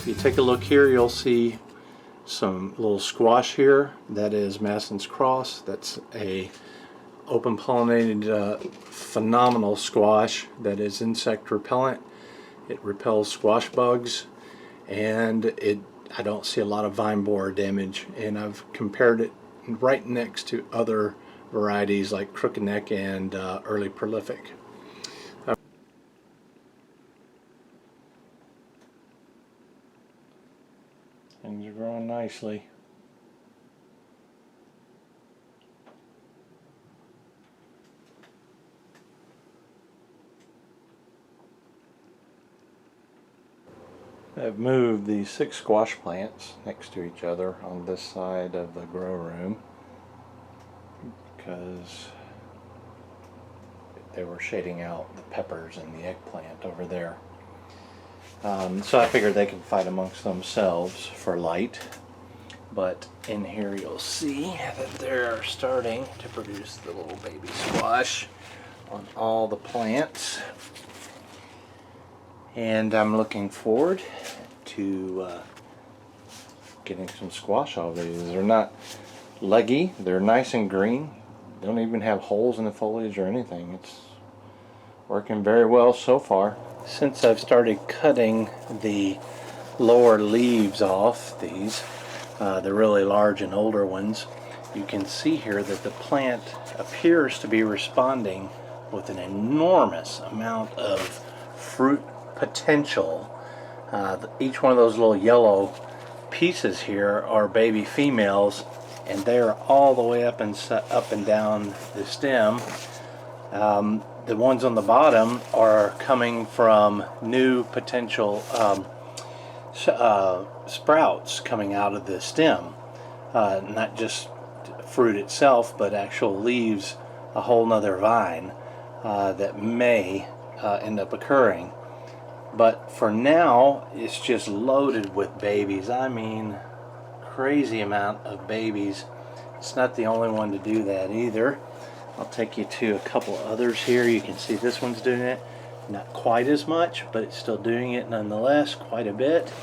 If you take a look here, you'll see some little squash here. That is Madison's sCross. That's a open pollinated phenomenal squash that is insect repellent. It repels squash bugs, and I don't see a lot of vine borer damage, and I've compared it right next to other varieties like crooked neck and early prolific. Things are growing nicely. I've moved the 6 squash plants next to each other on this side of the grow room because they were shading out the peppers and the eggplant over there. So I figured they could fight amongst themselves for light. But in here you'll see that they're starting to produce the little baby squash on all the plants. And I'm looking forward to getting some squash out of these. They're not leggy, they're nice and green. They don't even have holes in the foliage or anything. It's working very well so far. Since I've started cutting the lower leaves off these, the really large and older ones, you can see here that the plant appears to be responding with an enormous amount of fruit potential. Each one of those little yellow pieces here are baby females, and they are all the way up and down the stem. The ones on the bottom are coming from new potential sprouts coming out of the stem. Not just fruit itself, but actual leaves, a whole nother vine that may end up occurring. But for now, it's just loaded with babies. I mean, crazy amount of babies. It's not the only one to do that either. I'll take you to a couple others here. You can see this one's doing it. Not quite as much, but it's still doing it nonetheless, quite a bit.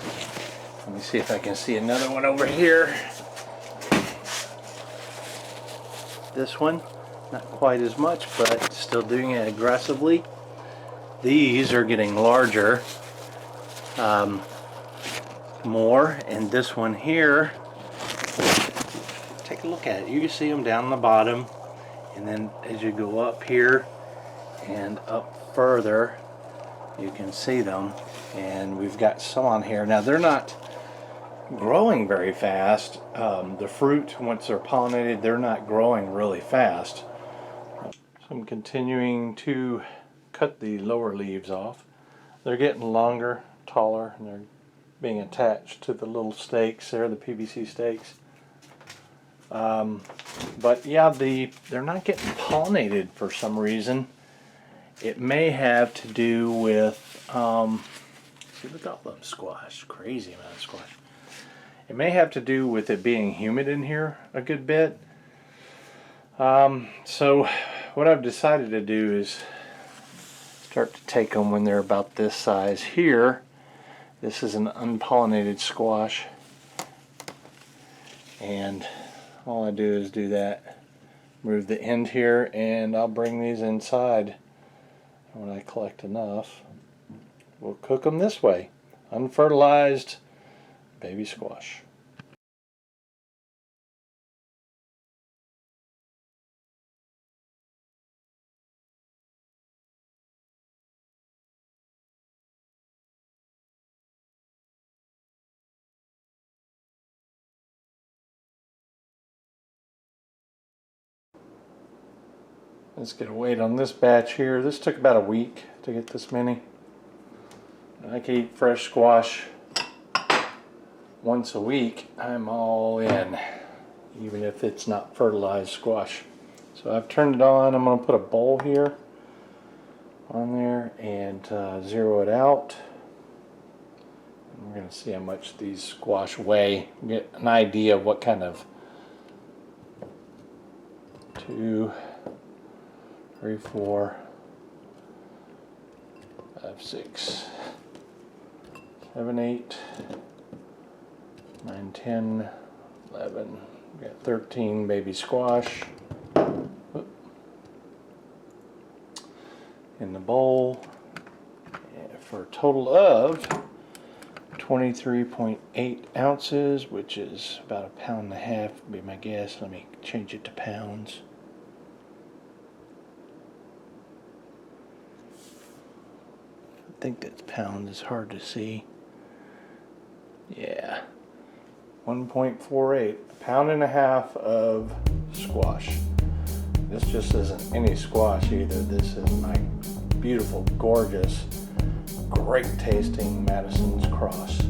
Let me see if I can see another one over here. This one, not quite as much, but still doing it aggressively. These are getting larger, more, and this one here, take a look at it. You can see them down the bottom, and then as you go up here and up further, you can see them, and we've got some on here. Now they're not growing very fast. The fruit, once they're pollinated, they're not growing really fast. So I'm continuing to cut the lower leaves off. They're getting longer, taller, and they're being attached to the little stakes there, the PVC stakes. But yeah, they're not getting pollinated for some reason. It may have to do with, see, look at all them squash, crazy amount of squash. It may have to do with it being humid in here a good bit. So what I've decided to do is start to take them when they're about this size here. This is an unpollinated squash, and all I do is do that, move the end here, and I'll bring these inside. When I collect enough, we'll cook them this way, unfertilized baby squash. Let's get a weight on this batch here. This took about a week to get this many. I can eat fresh squash once a week. I'm all in, even if it's not fertilized squash. So I've turned it on. I'm going to put a bowl here on there and zero it out. And we're going to see how much these squash weigh. Get an idea of what kind of 2, 3, 4, 5, 6, 7, 8, 9, 10, 11. We got 13 baby squash in the bowl for a total of 23.8 ounces, which is about 1.5 pounds, would be my guess. Let me change it to pounds. I think that's pounds, it's hard to see. Yeah, 1.48, 1.5 pounds of squash. This just isn't any squash either. This is my beautiful, gorgeous, great tasting Madison's Cross.